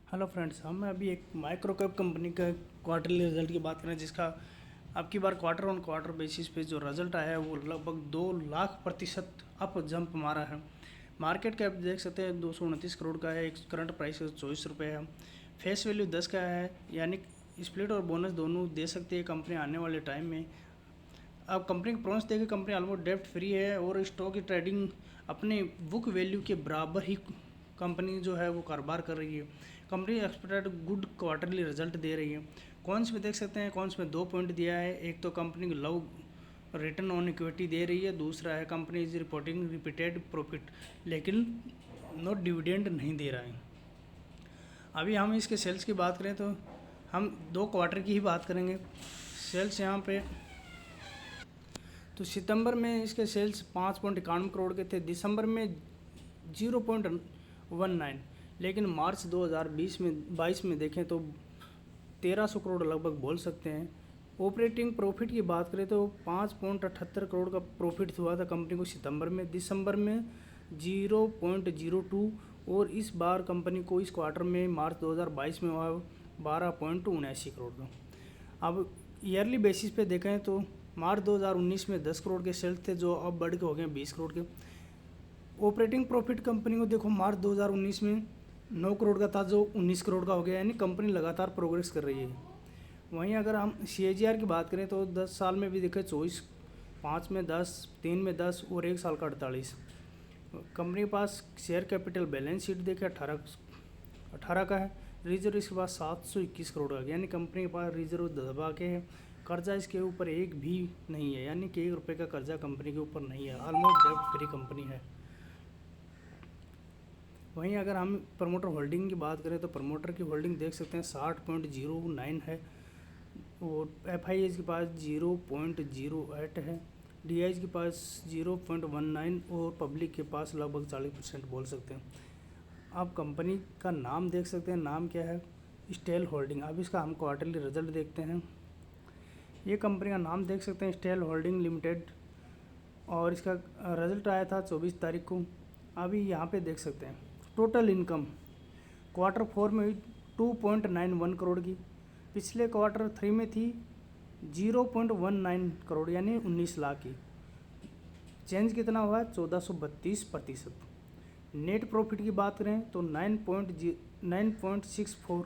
Hello friends, हम अभी एक माइक्रो कैप कंपनी का क्वार्टरली रिजल्ट की बात करें, जिसका अब की बार क्वार्टर ऑन क्वार्टर बेसिस पे जो रिजल्ट आया है वो लगभग 2 लाख% अप जंप मारा है। मार्केट कैप देख सकते हैं 229 करोड़ का है, एक करंट प्राइस 24 रुपये है, फेस वैल्यू 10 का है, यानी स्प्लिट और बोनस दोनों दे सकती है कंपनी आने वाले टाइम में। अब कंपनी की प्रोन्स देखिए, कंपनी ऑलमोस्ट डेप्ट फ्री है और स्टॉक की ट्रेडिंग अपने बुक वैल्यू के बराबर ही कंपनी जो है वो कारोबार कर रही है। Company expected good quarterly result दे रही है। कौन्स में देख सकते हैं, कौन्स में 2 पॉइंट दिया है। एक तो company low return on equity दे रही है, दूसरा है company is reporting repeated profit लेकिन नो डिविडेंड नहीं दे रहा है। अभी हम इसके सेल्स की बात करें तो हम 2 क्वार्टर की ही बात करेंगे। सेल्स यहाँ पे तो सितंबर में इसके सेल्स 5.91 करोड़ के थे, दिसंबर में 0.19, लेकिन मार्च 2022 में देखें तो 1300 करोड़ लगभग बोल सकते हैं। ऑपरेटिंग प्रॉफिट की बात करें तो 5.78 करोड़ का प्रॉफिट हुआ था कंपनी को सितंबर में, दिसंबर में 0.02, और इस बार कंपनी को इस क्वार्टर में मार्च 2022 में हुआ 12.79 करोड़ का। अब ईयरली बेसिस पे देखें तो मार्च 2019 में 10 करोड़ के सेल्स थे, जो अब बढ़ के हो गए 20 करोड़ के। ऑपरेटिंग प्रॉफिट कंपनी को देखो मार्च 2019 में 9 करोड़ का था, जो 19 करोड़ का हो गया, यानी कंपनी लगातार प्रोग्रेस कर रही है। वहीं अगर हम CAGR की बात करें तो 10 साल में भी देखें 24, 5 में 10, 3 में 10 और 1 साल का 48। कंपनी के पास शेयर कैपिटल बैलेंस शीट देखें 18 का है। रिजर्व इसके पास 721 करोड़ का, यानी कंपनी के पास रिजर्व दबा के है। कर्जा इसके ऊपर एक भी नहीं है, यानी कि 1 रुपये का कर्जा कंपनी के ऊपर नहीं है। ऑलमोस्ट डेब्ट फ्री कंपनी है। वहीं अगर हम प्रमोटर होल्डिंग की बात करें तो प्रमोटर की होल्डिंग देख सकते हैं 60.09 है, और FIH के पास 0.08 है, DIH के पास 0.19 और पब्लिक के पास लगभग 40% बोल सकते हैं। आप कंपनी का नाम देख सकते हैं, नाम क्या है, स्टेल होल्डिंग। अब इसका हम क्वार्टरली रिजल्ट देखते हैं। ये कंपनी का नाम देख सकते हैं स्टेल होल्डिंग लिमिटेड, और इसका रिजल्ट आया था 24 तारीख को। अभी यहाँ पे देख सकते हैं टोटल इनकम क्वार्टर 4 में हुई 2.91 करोड़ की, पिछले क्वार्टर 3 में थी 0.19 करोड़, यानी 19 लाख की। चेंज कितना हुआ 1432%। नेट प्रॉफिट की बात करें तो 9.64,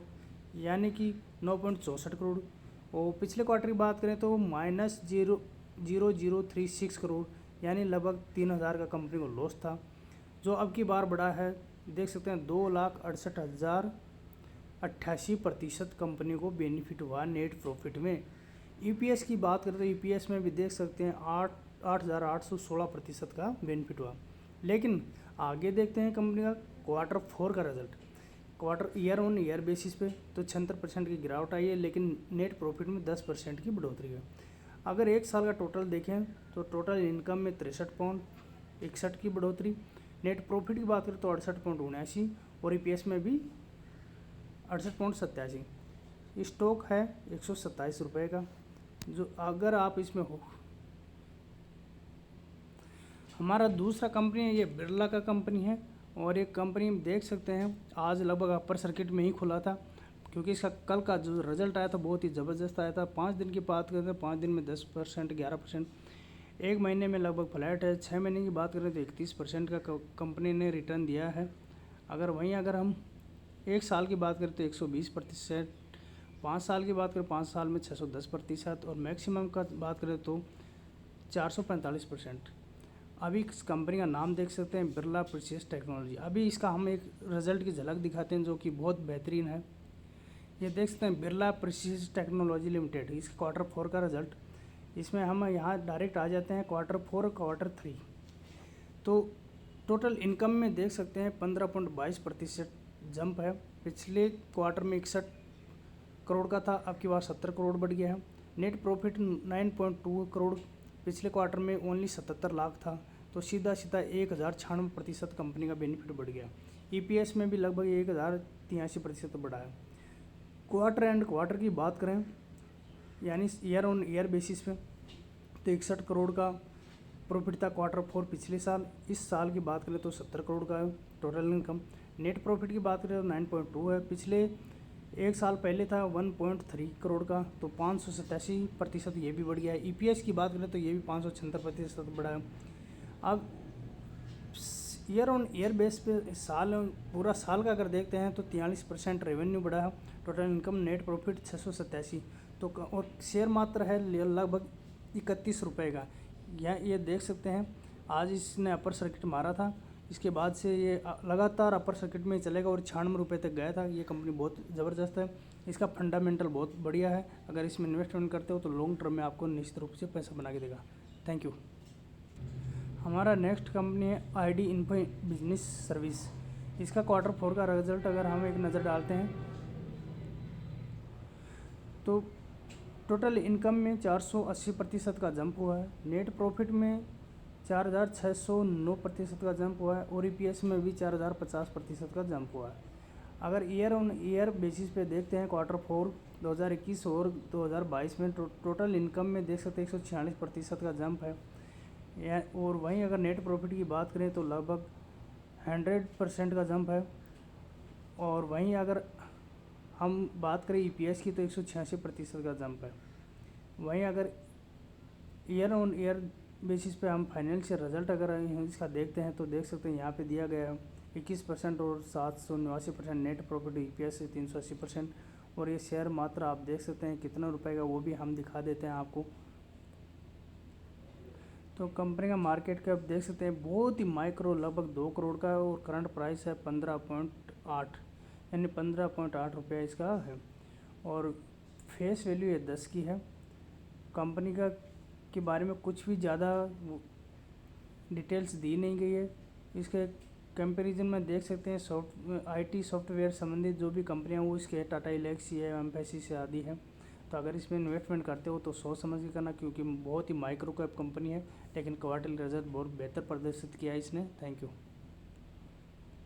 यानी कि 9.64 करोड़, और पिछले क्वार्टर की बात करें तो -0.0036 करोड़, यानी लगभग 3000 का कंपनी को लॉस था, जो अब की बार बढ़ा है। देख सकते हैं 2,68,088% कंपनी को बेनिफिट हुआ नेट प्रॉफिट में। EPS की बात करें तो EPS में भी देख सकते हैं 8,816% का बेनिफिट हुआ। लेकिन आगे देखते हैं कंपनी का क्वार्टर 4 का result. Quarter year on year basis पे तो 76% की गिरावट आई है, लेकिन नेट प्रॉफिट में 10% की बढ़ोतरी है। अगर एक साल का टोटल देखें तो टोटल इनकम में 63.61 की बढ़ोतरी, नेट प्रॉफिट की बात करें तो 68.79, और EPS में भी 68.87। स्टॉक है 127 रुपये का, जो अगर आप इसमें हो। हमारा दूसरा कंपनी है, ये बिरला का कंपनी है, और एक कंपनी देख सकते हैं आज लगभग अपर सर्किट में ही खुला था, क्योंकि इसका कल का जो रिजल्ट आया था बहुत ही ज़बरदस्त आया था। 5 दिन की बात करें तो 5 दिन में 10%, 11%, एक महीने में लगभग फ्लैट है। 6 महीने की बात करें तो 31% का कंपनी ने रिटर्न दिया है। अगर हम एक साल की बात करें तो 120%, 5 साल की बात करें 5 साल में 610%, और मैक्सिमम का बात करें तो 445%। अभी इस कंपनी का नाम देख सकते हैं बिरला प्रीसियस टेक्नोलॉजी। अभी इसका हम एक रिज़ल्ट की झलक दिखाते हैं जो कि बहुत बेहतरीन है। ये देख सकते हैं बिरला प्रीसियस टेक्नोलॉजी लिमिटेड, इसका क्वार्टर 4 का रिजल्ट। इसमें हम यहाँ डायरेक्ट आ जाते हैं क्वार्टर 4 और क्वार्टर 3। तो टोटल इनकम में देख सकते हैं 15.22% जंप है। पिछले क्वार्टर में 61 करोड़ का था, अब की बार 70 करोड़ बढ़ गया है। नेट प्रॉफिट 9.2 करोड़, पिछले क्वार्टर में ओनली 77 लाख था, तो सीधा 1096% कंपनी का बेनिफिट बढ़ गया। EPS में भी लगभग 1083% बढ़ा है। क्वार्टर एंड क्वार्टर की बात करें, यानी ईयर ऑन ईयर बेसिस पे तो 61 करोड़ का प्रॉफिट था क्वार्टर 4 पिछले साल। इस साल की बात करें तो 70 करोड़ का है टोटल इनकम। नेट प्रॉफिट की बात करें तो 9.2 है, पिछले एक साल पहले था 1.3 करोड़ का, तो 587% ये भी बढ़ गया है। ईपीएस की बात करें तो ये भी 576% बढ़ा है। अब ईयर ऑन ईयर बेस पे पूरा साल का अगर देखते हैं तो 43% रेवेन्यू बढ़ा है, टोटल इनकम नेट प्रॉफिट 687, तो और शेयर मात्र है लगभग 31 रुपये का। ये देख सकते हैं आज इसने अपर सर्किट मारा था, इसके बाद से ये लगातार अपर सर्किट में चलेगा और 96 रुपये तक गया था। ये कंपनी बहुत ज़बरदस्त है, इसका फंडामेंटल बहुत बढ़िया है। अगर इसमें इन्वेस्टमेंट करते हो तो लॉन्ग टर्म में आपको निश्चित रूप से पैसा बना के देगा। Thank you. हमारा नेक्स्ट कंपनी है ID इन्फो बिजनेस सर्विस। इसका Q4 का रिजल्ट अगर हम एक नज़र डालते हैं तो टोटल इनकम में 480% का जंप हुआ है, नेट प्रॉफिट में 4609% का जंप हुआ है और EPS में भी 4050% का जंप हुआ है। अगर ईयर ऑन ईयर बेसिस पे देखते हैं Q4 2021 और 2022 में टोटल इनकम में देख सकते हैं 146% का जंप है। और वहीं अगर नेट प्रॉफिट की बात करें तो लगभग 100% का जंप है। और वहीं अगर हम बात करें EPS की तो 186% का जंप है। वहीं अगर ईयर ऑन ईयर बेसिस पे हम फाइनेंशियल रिजल्ट अगर इसका देखते हैं तो देख सकते हैं यहाँ पे दिया गया है 21% और 789% नेट प्रॉफिट, EPS से 380%। और ये शेयर मात्रा आप देख सकते हैं कितना रुपए का, वो भी हम दिखा देते हैं आपको। तो कंपनी का मार्केट कैप देख सकते हैं बहुत ही माइक्रो, लगभग 2 करोड़ का है और करंट प्राइस है 15.8, यानी 15.8 रुपये इसका है। और फेस वैल्यू ये 10 की है। कंपनी का के बारे में कुछ भी ज़्यादा डिटेल्स दी नहीं गई है। इसके कंपैरिजन में देख सकते हैं IT सॉफ्टवेयर संबंधित जो भी कंपनियां वो इसके टाटा एलेक्सी है, एम्फेसिस आदि है। तो अगर इसमें इन्वेस्टमेंट करते हो तो सोच समझ के करना, क्योंकि बहुत ही माइक्रो कैप कंपनी है, लेकिन क्वार्टरली रिजल्ट बहुत बेहतर प्रदर्शित किया है इसने। Thank you.